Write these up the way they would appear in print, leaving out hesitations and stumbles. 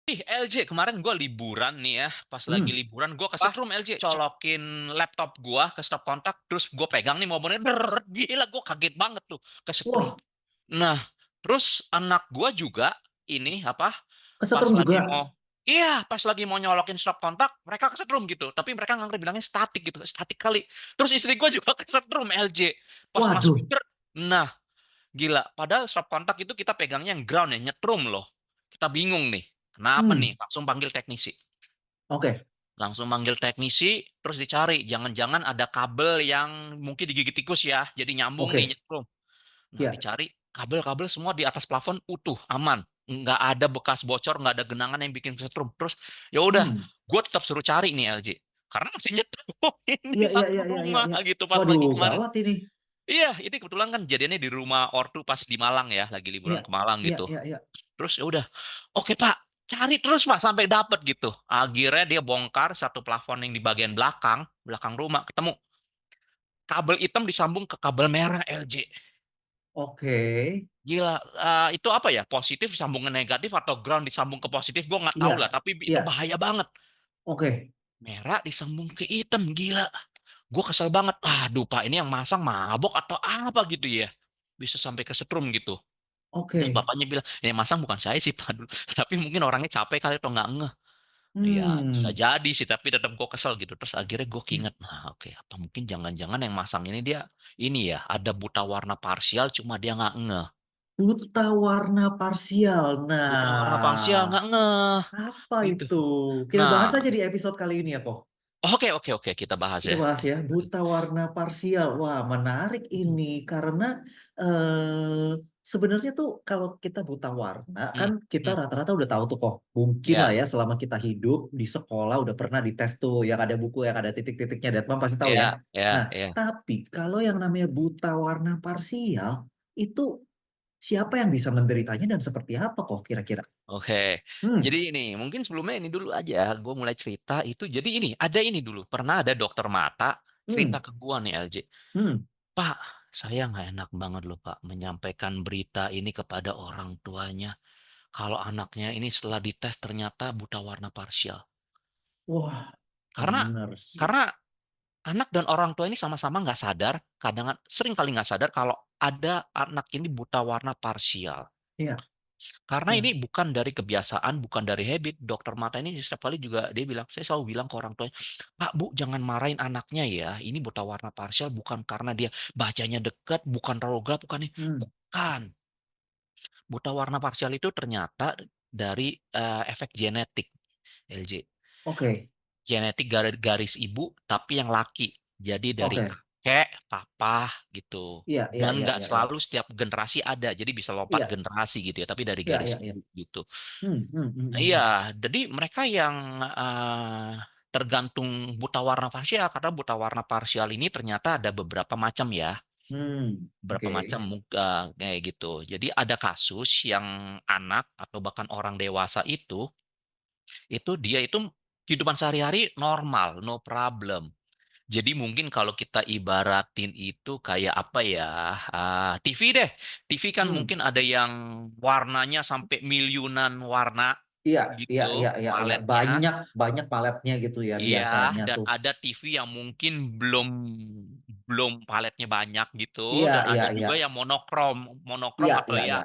Ih, LJ, kemarin gue liburan nih ya. Pas lagi Hmm, liburan, gue apa? kesetrum LJ. Colokin laptop gue ke stop kontak, terus gue pegang nih momennya. Gila, gue kaget banget tuh. Kesetrum. Wah, Nah, terus anak gue juga ini apa? Pas kesetrum lagi juga. mau, iya, pas lagi mau nyolokin stop kontak, mereka kesetrum gitu. Tapi mereka nggak bilangnya statik gitu, statik kali. Terus istri gue juga kesetrum LJ. Pas masuk Waduh. pinter, nah, gila. Padahal stop kontak itu kita pegangnya yang ground ya, nyetrum loh. Kita bingung nih. Kenapa nih? Hmm, Langsung panggil teknisi. oke, Langsung manggil teknisi, terus dicari. Jangan-jangan ada kabel yang mungkin digigit tikus ya. Jadi nyambung nih, oke. nyetrum. Nah, Ya. dicari. Kabel-kabel semua di atas plafon utuh, aman. Nggak ada bekas bocor, nggak ada genangan yang bikin kesetrum. Terus, ya udah, Hmm. gue tetap suruh cari nih LJ. Karena masih nyetrum ini Iya, iya, satu iya, iya, iya, rumah iya. gitu pas Waduh, lagi kemarin. gawat ini. Iya, ini kebetulan kan jadinya di rumah ortu pas di Malang ya, lagi Iya, liburan ke Malang iya, gitu. iya, iya. Terus ya udah, oke Pak, cari terus Pak sampai dapet gitu. Akhirnya dia bongkar satu plafon yang di bagian belakang, belakang rumah, ketemu kabel hitam disambung ke kabel merah LJ. Oke. Gila, itu apa ya? Positif disambung ke negatif atau ground disambung ke positif? Gue nggak tahu Iya, lah, tapi itu iya. bahaya banget. Oke, Merah disambung ke hitam, gila. Gue kesel banget. Aduh Pak, ini yang masang mabok atau apa gitu ya? Bisa sampai kesetrum gitu. Terus oke. bapaknya bilang, ya masang bukan saya sih Pak. Tapi mungkin orangnya capek kali atau nggak ngeh. Ya bisa Hmm. jadi sih, tapi tetap gue kesel gitu. Terus akhirnya gue keinget, nah oke, apa mungkin jangan-jangan yang masang ini dia ini ya, ada buta warna parsial, cuma dia nggak ngeh. Buta warna parsial. Buta warna parsial Nah, nggak ngeh apa gitu. itu? Kita Nah, bahas aja di episode kali ini ya, kok. oke oke oke, kita bahas Kita ya. bahas ya, buta warna parsial. Wah, menarik ini karena sebenarnya tuh kalau kita buta warna Hmm, kan kita hmm, rata-rata udah tahu tuh kok. Mungkin lah ya ya selama kita hidup di sekolah udah pernah dites tuh yang ada buku yang ada titik-titiknya. Datman pasti tahu ya. ya Nah, ya ya. tapi kalau yang namanya buta warna parsial itu siapa yang bisa menderitanya dan seperti apa kok kira-kira? Oke, jadi Hmm, ini mungkin sebelumnya ini dulu aja, gue mulai cerita itu. Jadi ini ada ini dulu, pernah ada dokter mata cerita hmm, ke gua nih LJ. hmm. Pak, saya nggak enak banget loh Pak menyampaikan berita ini kepada orang tuanya. Kalau anaknya ini setelah dites ternyata buta warna parsial. Wah, Karena bener sih. karena anak dan orang tua ini sama-sama nggak sadar, kadang sering kali nggak sadar kalau ada anak ini buta warna parsial. Iya, Karena ini iya. bukan dari kebiasaan, bukan dari habit. Dokter mata ini setiap kali juga dia bilang, saya selalu bilang ke orang tuanya, Pak, Bu, jangan marahin anaknya ya. Ini buta warna parsial bukan karena dia bacanya dekat, bukan terlalu gelap, bukan ini. Hmm. Bukan. Buta warna parsial itu ternyata dari efek genetik, LJ. Oke, Genetik garis ibu, tapi yang laki. Jadi dari oke. kakek, papa gitu. Iya, iya, Dan iya, nggak iya, iya. selalu setiap generasi ada. Jadi bisa lompat Iya, generasi gitu ya. Tapi dari iya, garis iya, iya. ibu gitu. Iya, Hmm. jadi mereka yang tergantung buta warna parsial. Karena buta warna parsial ini ternyata ada beberapa macam ya. Berapa macam Oke. kayak gitu. Jadi ada kasus yang anak atau bahkan orang dewasa itu dia itu kehidupan sehari-hari normal, no problem. Jadi mungkin kalau kita ibaratin itu kayak apa ya, TV deh. TV kan Hmm. mungkin ada yang warnanya sampai miliunan warna Iya, iya, gitu, iya, iya, iya. paletnya. Banyak, banyak paletnya gitu ya Iya, biasanya dan tuh. ada TV yang mungkin belum belum paletnya banyak gitu, Iya, dan iya, ada iya. juga yang monokrom, monokrom Iya, atau iya, ya iya.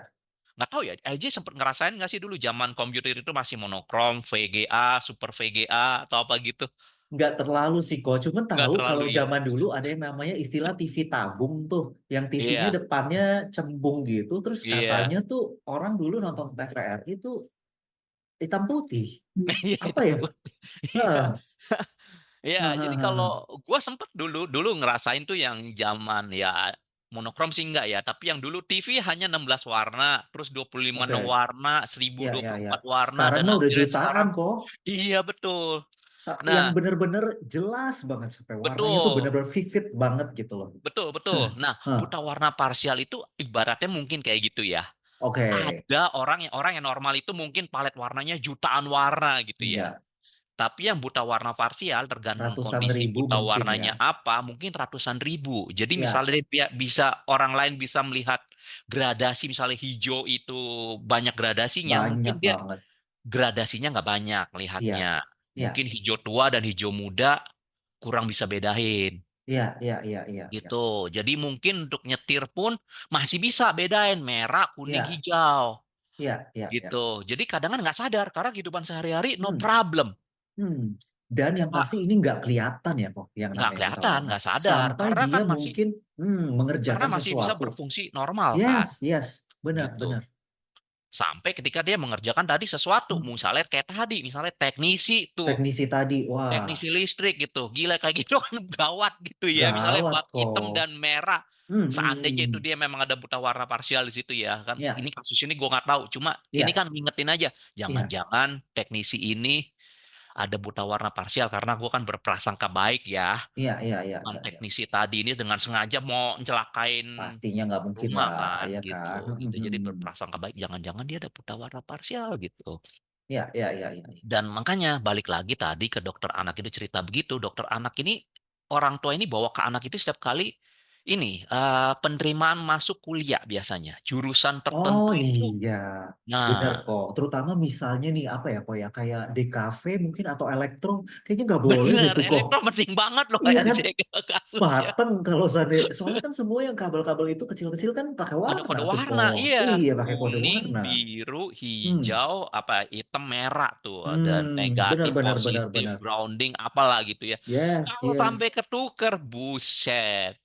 nggak tahu ya. LG sempat ngerasain nggak sih dulu zaman komputer itu masih monokrom, VGA, Super VGA atau apa gitu? Nggak terlalu sih kok. Cuman Nggak tahu terlalu kalau ya. zaman dulu ada yang namanya istilah TV tabung tuh. Yang TV-nya Iya, depannya cembung gitu. Terus iya. katanya tuh orang dulu nonton TVRI itu hitam putih. Iya Apa itu ya? putih. Iya, Heeh. iya. Jadi kalau Hahaha. gua sempet dulu dulu ngerasain tuh yang zaman ya monokrom sih enggak ya, tapi yang dulu TV hanya 16 warna, terus 25 Oke. warna, seribu Ya, dua ya, puluh ya. empat warna Sekarang dan mah udah akhirnya jutaan sekarang kok. iya betul. Yang Nah, bener-bener jelas banget sampai warnanya tuh betul. bener-bener vivid banget gitu loh. Betul, betul. Hah, Nah, hah. buta warna parsial itu ibaratnya mungkin kayak gitu ya. Oke. Ada orang yang normal itu mungkin palet warnanya jutaan warna gitu ya. Iya, Tapi yang buta warna parsial tergantung ratusan kondisi ribu buta mungkin ya. warnanya apa, mungkin ratusan ribu. Jadi Ya, misalnya dia bisa orang lain bisa melihat gradasi misalnya hijau itu banyak gradasinya, mungkin banyak dia banget. gradasinya nggak banyak Iya, lihatnya. iya, Mungkin hijau tua dan hijau muda kurang bisa bedain iya, iya, iya, iya, iya, gitu. Jadi mungkin untuk nyetir pun masih bisa bedain merah, kuning, iya, hijau iya, iya, iya. gitu. Jadi kadang kan nggak sadar karena kehidupan sehari-hari no Hmm, problem. hmm. Dan yang pasti Pak, ini nggak kelihatan ya kok yang nggak namanya buta kelihatan, warna. nggak sadar Sampai karena dia kan masih mungkin mengerjakan bisa sesuatu. berfungsi normal Yes, kan yes, benar, gitu. benar. Sampai ketika dia mengerjakan tadi sesuatu, Hmm. misalnya kayak tadi, misalnya teknisi tuh, Teknisi tadi, wah, teknisi listrik gitu, gila kayak gitu kan gawat gitu ya. Misalnya gawat bak hitam kok. dan merah, seandainya itu Hmm. dia memang ada buta warna parsial di situ ya kan. Ya, Ini kasus ini gue nggak tahu, cuma ini ya, kan ngingetin aja, ya, jangan-jangan teknisi ini ada buta warna parsial karena gue kan berprasangka baik ya. ya, ya, ya, ya, ya. Teknisi tadi ini dengan sengaja mau nyelakain Pastinya nggak mungkin rumah lah, kan ya kan? gitu gitu jadi berprasangka baik jangan-jangan dia ada buta warna parsial gitu. Ya, ya, ya, ya. Dan makanya balik lagi tadi ke dokter anak itu cerita begitu dokter anak ini orang tua ini bawa ke anak itu setiap kali ini penerimaan masuk kuliah biasanya jurusan Oh tertentu itu iya, bener nah kok. Terutama misalnya nih apa ya kok ya kayak DKV mungkin atau elektro, kayaknya nggak boleh deh bener tuh kok. elektro penting banget loh Iya kan, LJ kasusnya paten kalau soalnya kan semua yang kabel-kabel itu kecil-kecil kan pakai ada warna kode tuh warna kok. iya Iya pakai kode kuning warna. biru Hmm, hijau apa hitam merah tuh ada benar negatif benar benar positif benar. grounding apalah gitu ya Yes, kalau sampai yes. ketuker buset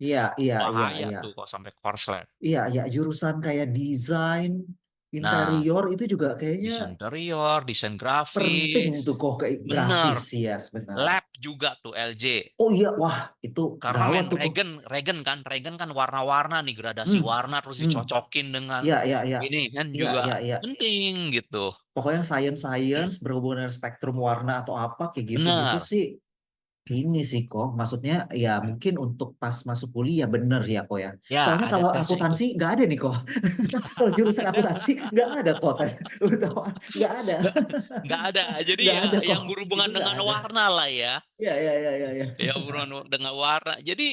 Iya, iya, iya, bahaya iya. tuh kalau sampai korslet. Iya, iya, jurusan kayak desain Nah, interior itu juga kayaknya desain interior, desain penting grafis, tuh kok kayak bener. grafis, yes, benar. Lab juga tuh LJ. Oh iya, wah itu Karena gawat main tuh kok. Regen kan warna-warna nih, gradasi Hmm, warna terus hmm, dicocokin dengan iya, iya, iya, ini kan iya, juga iya, iya. penting gitu. Pokoknya science berhubungan dengan spektrum warna atau apa kayak gitu-gitu Bener. sih. Ini sih kok, maksudnya ya mungkin untuk pas masuk kuliah bener ya kok ya. Ya, Soalnya ada kalau tesnya itu. akuntansi nggak ada nih kok. Kalau jurusan akuntansi nggak ada kok tes. Lu tahu, nggak ada, Nggak ada. Jadi nggak ya ada kok. yang Itu berhubungan nggak dengan ada. warna lah ya. Ya, ya, ya, ya, ya. Ya berhubungan dengan warna. Jadi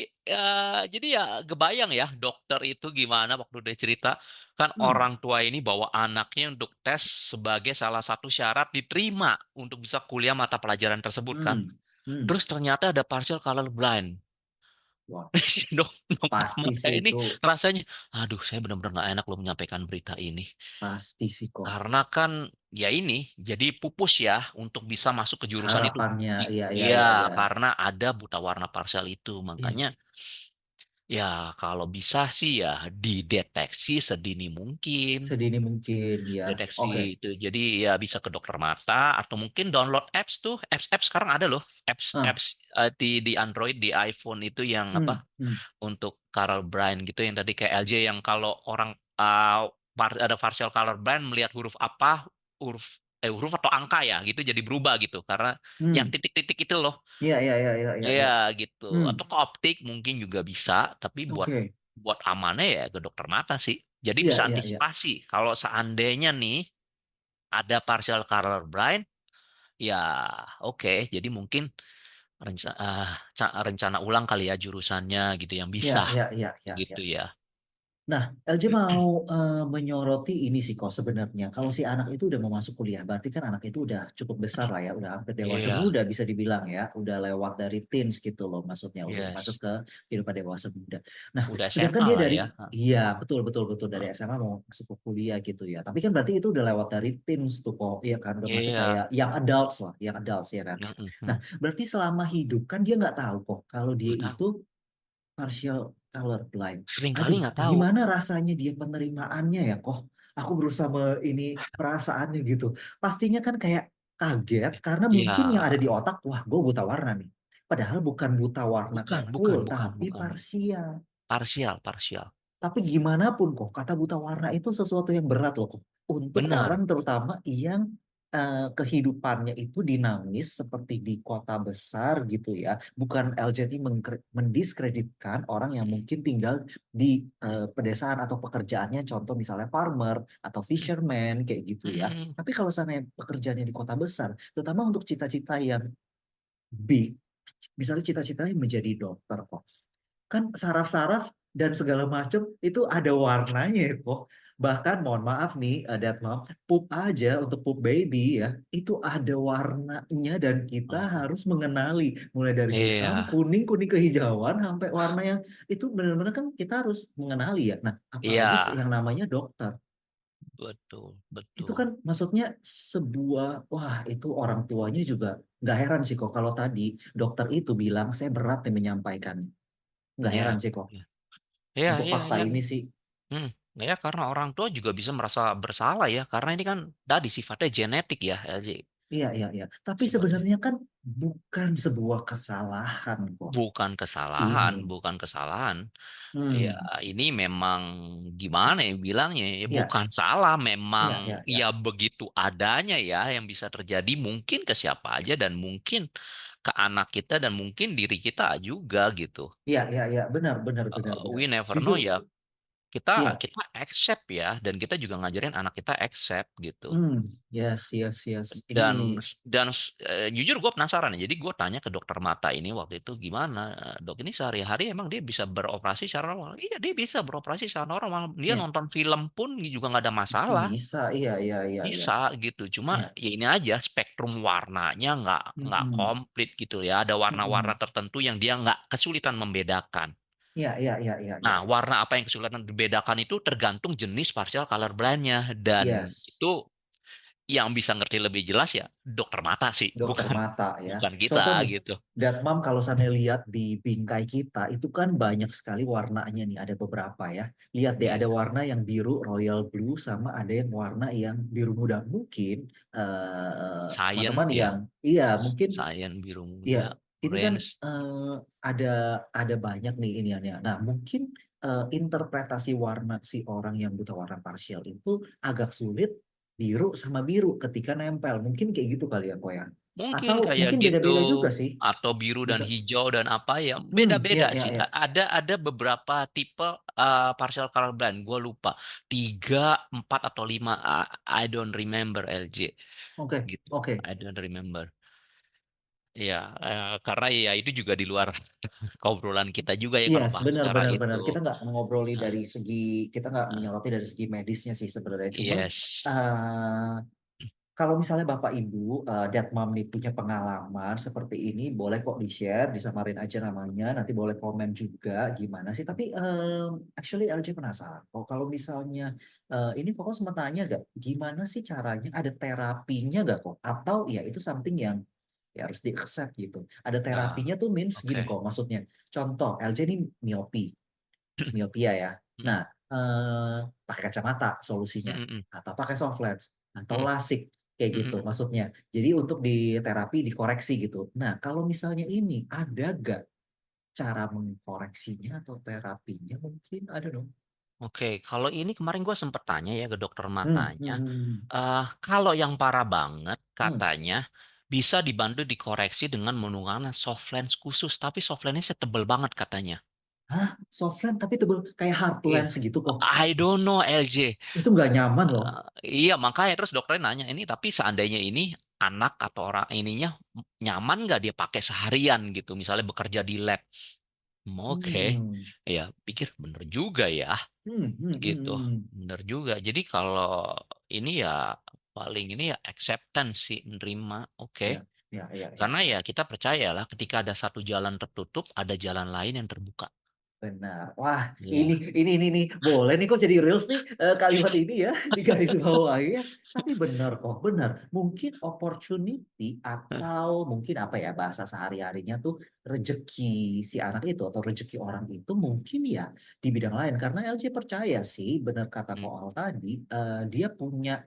ya kebayang ya dokter itu gimana waktu dia cerita. Kan Hmm, orang tua ini bawa anaknya untuk tes sebagai salah satu syarat diterima untuk bisa kuliah mata pelajaran tersebut kan. hmm, hmm. Terus ternyata ada partial color blind. Wah, Si dokter pasti mata sih ini itu, rasanya, aduh saya benar-benar nggak enak loh menyampaikan berita ini. pasti sih kok. Karena kan ya ini jadi pupus ya untuk bisa masuk ke jurusan itu. Harapannya, iya, iya, Iya, iya, iya. karena ada buta warna parsial itu. Iya, Makanya ya kalau bisa sih ya dideteksi sedini mungkin. sedini mungkin ya. Deteksi Oke. itu. Jadi ya bisa ke dokter mata atau mungkin download apps tuh. Apps sekarang ada loh. Ah, Apps di Android, di iPhone itu yang hmm, apa? hmm, Untuk color blind gitu yang tadi kayak LJ yang kalau orang ada partial color blind melihat huruf apa huruf huruf atau angka ya gitu jadi berubah gitu karena yang hmm. titik-titik itu loh Iya, iya, iya, iya, iya, ya iya. gitu Hmm, atau ke optik mungkin juga bisa tapi buat oke. buat amannya ya ke dokter mata sih jadi Iya, bisa iya, iya. antisipasi kalau seandainya nih ada partial color blind ya oke jadi mungkin rencana ulang kali ya jurusannya gitu yang Iya, bisa iya, iya, iya, iya. gitu ya. Nah, LJ mau menyoroti ini sih kok sebenarnya. Kalau si anak itu udah mau masuk kuliah, berarti kan anak itu udah cukup besar lah ya, udah hampir dewasa Iya, muda bisa dibilang ya, udah lewat dari teens gitu loh, maksudnya untuk masuk yes. ke kehidupan dewasa muda. Nah, Udah sedangkan SMA dia lah dari, ya. iya betul betul betul dari Heeh. SMA mau masuk ke kuliah gitu ya. Tapi kan berarti itu udah lewat dari teens tuh kok, iya kan, udah masuk Iya. kayak young adults lah, young adults ya kan. Nah, Mhm. berarti selama hidup kan dia nggak tahu kok kalau dia Nggak tahu. itu partial color blind. Seringkali Aduh, nggak tahu. gimana rasanya dia penerimaannya ya kok? Aku berusaha ini perasaannya gitu. Pastinya kan kayak kaget karena mungkin yang Iya. ada di otak, wah gue buta warna nih. Padahal bukan buta warna Bukan, kayak full, bukan, bukan, tapi bukan. parsial. Parsial, parsial. Tapi gimana pun kok, kata buta warna itu sesuatu yang berat loh kok. Untuk Benar. orang terutama yang kehidupannya itu dinamis seperti di kota besar gitu ya. Bukan LJT mendiskreditkan orang yang mungkin tinggal di pedesaan atau pekerjaannya, contoh misalnya farmer atau fisherman kayak gitu ya. Mhm. Tapi kalau sana pekerjaannya di kota besar, terutama untuk cita-cita yang big, misalnya cita-citanya menjadi dokter kok kan saraf-saraf dan segala macam itu ada warnanya ya kok. Bahkan mohon maaf nih, Dad Mom, pup aja untuk pup baby ya, itu ada warnanya dan kita Oh, harus mengenali mulai dari hitam, iya, kuning, kuning kehijauan sampai warna yang itu benar-benar kan kita harus mengenali ya. Nah, apalagi iya, yang namanya dokter. betul, Itu betul. kan maksudnya sebuah, wah itu orang tuanya juga nggak heran sih kok kalau tadi dokter itu bilang saya berat nih menyampaikan. Nggak Iya, heran sih kok iya, iya, untuk iya, fakta iya. ini sih. Hmm, ya karena orang tua juga bisa merasa bersalah ya, karena ini kan tadi sifatnya genetik ya, LJ. Iya, iya, iya. Tapi Sifatnya sebenarnya kan bukan sebuah kesalahan kok bukan ini. kesalahan, bukan kesalahan. Ya, Hmm, ini memang gimana ya bilangnya ya ya, bukan salah, memang ya, ya, ya ya. begitu adanya ya yang bisa terjadi mungkin ke siapa aja dan mungkin ke anak kita dan mungkin diri kita juga gitu. Iya, iya, iya, benar, benar, benar, benar. We never Jujur, know ya. Kita iya. kita accept ya dan kita juga ngajarin anak kita accept gitu. Yes, yes, yes. Dan Ini, jujur gue penasaran ya. Jadi gue tanya ke dokter mata ini waktu itu gimana, dok ini sehari-hari emang dia bisa beroperasi secara normal? Iya dia bisa beroperasi secara normal. Dia ya, nonton film pun juga nggak ada masalah. bisa. Iya, iya, iya, iya. Bisa gitu. Cuma Iya. ya ini aja spektrum warnanya nggak Mm-mm. komplit gitu ya. Ada warna-warna Mm-mm. tertentu yang dia nggak kesulitan membedakan. Iya, iya, iya, iya, iya. Nah, warna apa yang kesulitan membedakan itu tergantung jenis partial color blind-nya dan Yes. itu yang bisa ngerti lebih jelas ya dokter mata sih, Dokter bukan mata ya. bukan kita Contoh nih, gitu. Datmam kalau saya lihat di bingkai kita itu kan banyak sekali warnanya nih, ada beberapa ya. Lihat deh ada Iya, warna yang biru royal blue sama ada yang warna yang biru muda. Mungkin Cyan teman-teman ya, yang iya mungkin Cyan biru iya muda, ini kan orange. ada banyak nih iniannya. Nah, mungkin interpretasi warna si orang yang buta warna parsial itu agak sulit biru sama biru ketika nempel. Mungkin kayak gitu kali ya, Ko ya. Mungkin Atau kayak mungkin gitu beda-beda juga sih. atau biru dan Bisa. hijau dan apa ya Iya, beda-beda iya, sih. iya. Ada beberapa tipe partial color blind. Gue lupa 3, 4 atau 5. I don't remember LJ Oke, gitu. oke. I don't remember. Ya, karena ya itu juga di luar obrolan kita juga ya kalau Yes, bahas benar, secara benar, itu. benar. Kita nggak mengobroli Nah, dari segi, kita nggak nah, menyoroti dari segi medisnya sih sebenarnya. Cuman yes. eh kalau misalnya Bapak Ibu, Dad Mom nih punya pengalaman seperti ini, boleh kok di-share, disamarin aja namanya, nanti boleh komen juga gimana sih. Tapi actually LJ penasaran, kok kalau misalnya ini kok sempat tanya gak, gimana sih caranya, ada terapinya gak kok? Atau ya itu something yang ya harus di-accept gitu. Ada Ah, terapinya tuh means gini oke. kok, maksudnya. Contoh, LJ ini miopi, miopia ya. Nah, Mm, pakai kacamata solusinya, mm, mm, atau pakai soft lens, atau mm, lasik kayak mm, gitu mm. maksudnya. Jadi untuk di terapi dikoreksi gitu. Nah, kalau misalnya ini ada gak cara mengkoreksinya atau terapinya mungkin ada dong. Oke, kalau ini kemarin gue sempet tanya ya ke dokter Hmm, matanya. hmm, hmm, Kalau yang parah banget hmm. katanya bisa dibantu dikoreksi dengan menggunakan soft lens khusus, tapi soft lensnya tebel banget katanya. Hah, soft lens tapi tebel kayak hard Iya, lens gitu kok. I don't know LJ. Itu nggak nyaman loh. Iya, makanya terus dokternya nanya ini, tapi seandainya ini anak atau orang ininya nyaman nggak dia pakai seharian gitu, misalnya bekerja di lab. Oke, Hmm, ya pikir bener juga ya, gitu, hmm. bener juga. Jadi kalau ini ya paling ini ya acceptance sih, nerima, oke. Ya, ya, ya, ya, Karena ya. ya kita percayalah ketika ada satu jalan tertutup, ada jalan lain yang terbuka. Benar. Wah, ini Ya, ini nih boleh nih kok jadi reels nih kalimat ini ya di garis bawah ya. Tapi benar kok, benar. Mungkin opportunity atau mungkin apa ya bahasa sehari-harinya tuh rezeki si anak itu atau rezeki orang itu mungkin ya di bidang lain karena LJ percaya sih benar kata mm, Koal tadi dia punya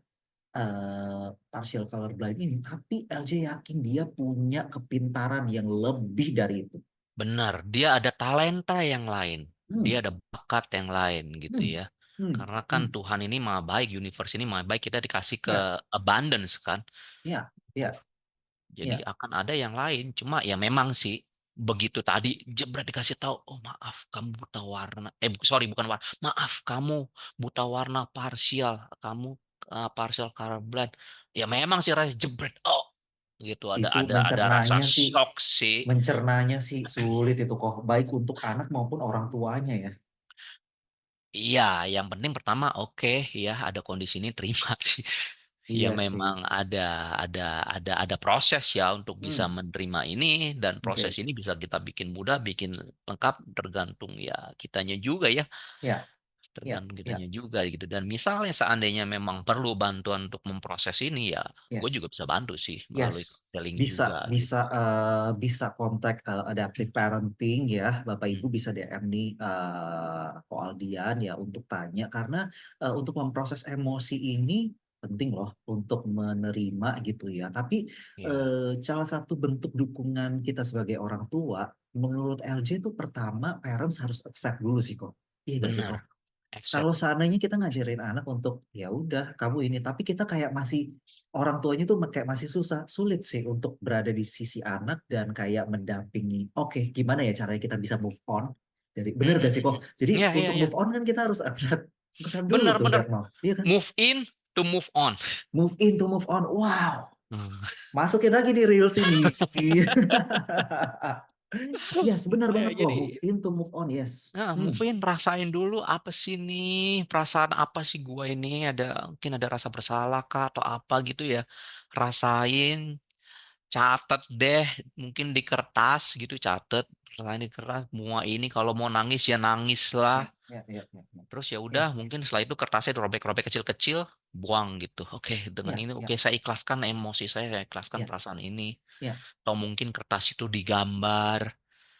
partial color blind ini tapi LJ yakin dia punya kepintaran yang lebih dari itu. benar. Dia ada talenta yang lain, dia Hmm, ada bakat yang lain gitu hmm, ya. hmm, Karena kan hmm. Tuhan ini maha baik, universe ini maha baik, kita dikasih ke Ya. abundance kan. Iya, iya, Jadi iya. akan ada yang lain. Cuma ya memang sih begitu tadi jebret dikasih tahu, oh maaf kamu buta warna. Sorry bukan warna. Maaf kamu buta warna parsial. Kamu partial colorblind. Ya memang sih rasa jebret. Oh gitu Itu ada rasa sih, shock sih. mencernanya sih sulit itu kok, baik untuk anak maupun orang tuanya ya. Iya, yang penting pertama oke ya ada kondisi ini terima sih. Ya Iya memang sih. ada proses ya untuk bisa Hmm, menerima ini dan proses oke. ini bisa kita bikin mudah, bikin lengkap tergantung ya kitanya juga ya, Ya, ya, tergantung kitanya ya. juga gitu. Dan misalnya seandainya memang perlu bantuan untuk memproses ini ya, gue juga Yes. bisa bantu sih melalui Yes, counseling bisa, juga bisa, gitu. bisa kontak adaptive parenting ya, Bapak Hmm, Ibu bisa DM nih Ko Aldian ya untuk tanya karena untuk memproses emosi ini penting loh untuk menerima gitu ya. Tapi ya salah satu bentuk dukungan kita sebagai orang tua, menurut LJ itu pertama parents harus accept dulu sih kok. Iya gak sih kok? benar, Kalau accept. seandainya kita ngajarin anak untuk ya udah kamu ini, tapi kita kayak masih orang tuanya tuh kayak masih sulit sih untuk berada di sisi anak dan kayak mendampingi. Oke, gimana ya caranya kita bisa move on dari bener gak sih kok? Jadi Iya, iya, untuk iya. move on kan kita harus accept, accept dulu Benar, tuh benar. Dad Mom. Iya kan? Move in to move on. Move in to move on. Wow, Hmm. masukin lagi nih reels ini. Yes, benar Ya, banget kok. Move jadi in to move on. Yes. nah, Hmm. move in, rasain dulu apa sih nih, perasaan apa sih gua ini, ada mungkin ada rasa bersalah kah atau apa gitu ya. Rasain, catat deh, mungkin di kertas gitu, catat, selain di kertas, semua ini kalau mau nangis ya nangis lah. Ya, ya, ya, ya, ya. Terus ya Ya, udah, mungkin setelah itu kertasnya dirobek-robek kecil-kecil, buang gitu. Oke, dengan ya, ini ya, oke saya ikhlaskan emosi saya ikhlaskan ya, perasaan ini. ya, Atau mungkin kertas itu digambar.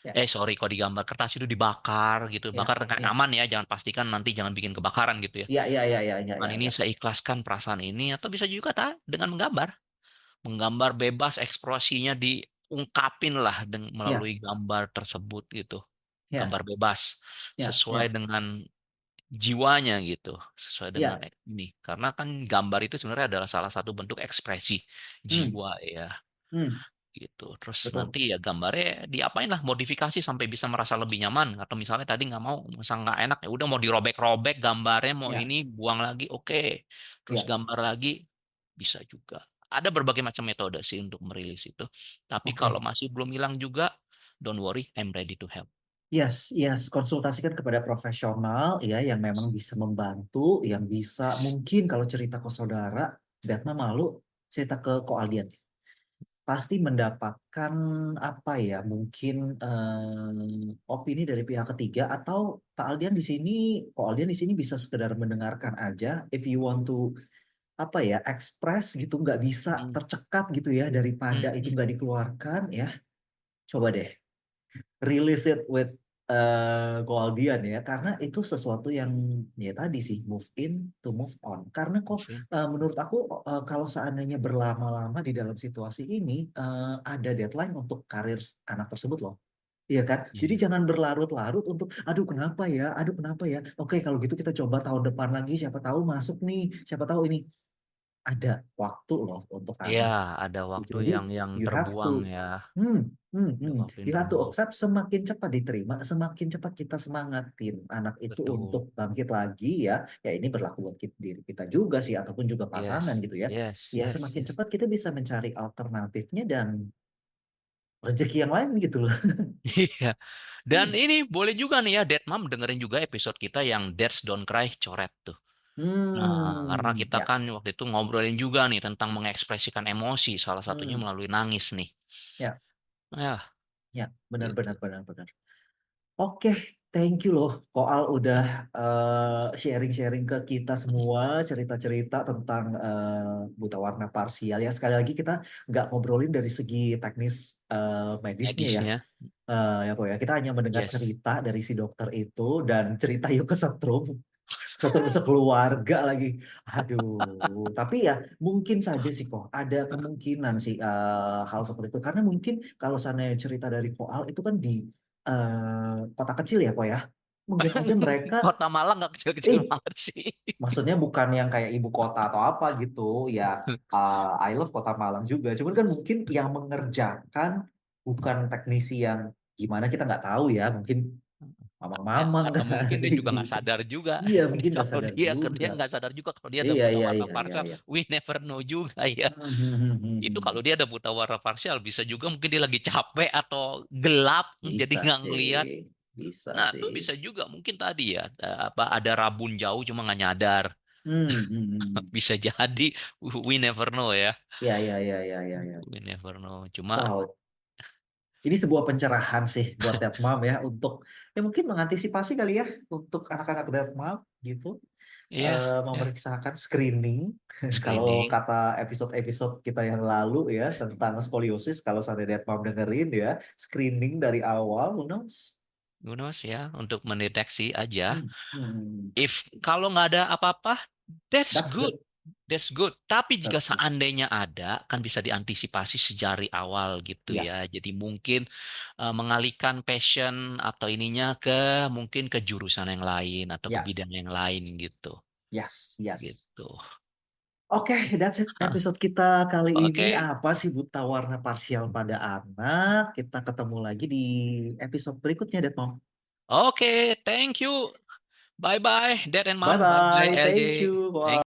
ya, Sorry, kok digambar kertas itu dibakar gitu. Bakar ya, dengan ya. aman ya, jangan pastikan nanti jangan bikin kebakaran gitu ya. Iya, iya, iya, iya, iya, Dengan iya, ini iya. saya ikhlaskan perasaan ini atau bisa juga dengan menggambar. Menggambar bebas ekspresinya diungkapin lah Iya, melalui gambar tersebut gitu. iya, Gambar bebas iya, sesuai iya, dengan jiwanya gitu, sesuai dengan iya. ini. Karena kan gambar itu sebenarnya adalah salah satu bentuk ekspresi Hmm, jiwa ya. hmm, Gitu. Terus betul. nanti ya gambarnya diapain lah modifikasi sampai bisa merasa lebih nyaman. Atau misalnya tadi nggak mau, misal nggak enak ya udah mau dirobek-robek gambarnya mau Iya, ini buang lagi, oke. Terus iya. gambar lagi bisa juga. Ada berbagai macam metode sih untuk merilis itu. Tapi kalau Oke. masih belum hilang juga, don't worry, I'm ready to help. Yes, yes, konsultasikan kepada profesional ya yang memang bisa membantu, yang bisa mungkin kalau cerita ke saudara, Datma malu cerita ke Ko Aldian. Pasti mendapatkan apa ya, mungkin opini dari pihak ketiga atau Kak Aldian di sini, Ko Aldian di sini bisa sekedar mendengarkan aja. If you want to apa ya ekspres gitu nggak bisa Hmm, tercekat gitu ya daripada hmm, itu hmm. nggak dikeluarkan ya coba deh release it with Goaldian ya karena itu sesuatu yang ya tadi sih move in to move on karena kok Mungkin. menurut aku kalau seandainya berlama-lama di dalam situasi ini ada deadline untuk karir anak tersebut loh. Iya kan? Jadi Iya. jangan berlarut-larut untuk, aduh kenapa ya, aduh kenapa ya. Oke, kalau gitu kita coba tahun depan lagi, siapa tahu masuk nih, siapa tahu ini. Ada waktu loh untuk Iya, anak. ada waktu Jadi yang you have to, terbuang ya. hmm, Ada waktu you yang have to terbuang. accept semakin cepat diterima, semakin cepat kita semangatin anak itu Betul. untuk bangkit lagi ya. Ya ini berlaku buat diri kita juga sih, ataupun juga pasangan Yes. gitu ya. Yes, Ya yes, semakin yes. cepat kita bisa mencari alternatifnya dan rezeki yang lain gitu loh. Iya. Dan Hmm, ini boleh juga nih ya, Dead Mom dengerin juga episode kita yang Dads Don't Cry coret tuh. Nah, karena kita ya, kan waktu itu ngobrolin juga nih tentang mengekspresikan emosi, salah satunya hmm, melalui nangis nih. ya, Ya, ya, benar, benar, gitu. benar, benar. Oke, thank you loh, Koal udah sharing-sharing ke kita semua cerita-cerita tentang buta warna parsial ya. Sekali lagi kita nggak ngobrolin dari segi teknis medisnya ya. Medisnya, Ya kok ya, kita hanya mendengar yes. cerita dari si dokter itu dan cerita yuk ke setrum, setrum sekeluarga lagi. Aduh, tapi ya mungkin saja sih kok ada kemungkinan sih hal seperti itu karena mungkin kalau sana cerita dari Koal itu kan di kota kecil ya kok ya. Mungkin aja mereka, Kota Malang nggak kecil-kecil eh banget sih. maksudnya bukan yang kayak ibu kota atau apa gitu. Ya, I love Kota Malang juga. Cuman kan mungkin yang mengerjakan bukan teknisi yang gimana kita nggak tahu ya. Mungkin mamang-mamang Atau mungkin kali dia juga nggak gitu. sadar juga. Iya, mungkin nggak Kalau sadar dia juga. kerja nggak sadar juga kalau dia ada Iya, buta iya, warna iya, iya, parsial. iya. We never know juga ya. Itu Hmm. kalau dia ada buta warna parsial bisa juga mungkin dia lagi capek atau gelap jadi Bisa nggak sih, ngelihat. Bisa Nah, itu sih. bisa juga mungkin tadi ya, ada rabun jauh cuma nggak nyadar. Bisa jadi, we never know ya, Ya, ya, ya, ya, ya, ya. we never know. Cuma Wow, ini sebuah pencerahan sih buat Dead Mom ya untuk ya mungkin mengantisipasi kali ya untuk anak-anak Dead Mom gitu. iya, ya, Memeriksakan screening kalau screening, kata episode-episode kita yang lalu ya tentang skoliosis kalau sampai Dead Mom dengerin ya screening dari awal who knows. who knows ya, untuk mendeteksi aja. Hmm, hmm. Kalau nggak ada apa-apa, that's That's good. good. That's good. Tapi jika That's good. seandainya ada, kan bisa diantisipasi sejari awal gitu Ya, ya. Jadi mungkin mengalihkan passion atau ininya ke mungkin ke jurusan yang lain atau ke ya, bidang yang lain gitu. yes, yes. Gitu. Oke, that's it Hah, episode kita kali ini. oke. Apa sih buta warna parsial pada anak? Kita ketemu lagi di episode berikutnya, Dad Mom. Oke, thank you. Bye-bye, Dad and Mom. Bye-bye, Bye-bye. Thank LJ. you. Thank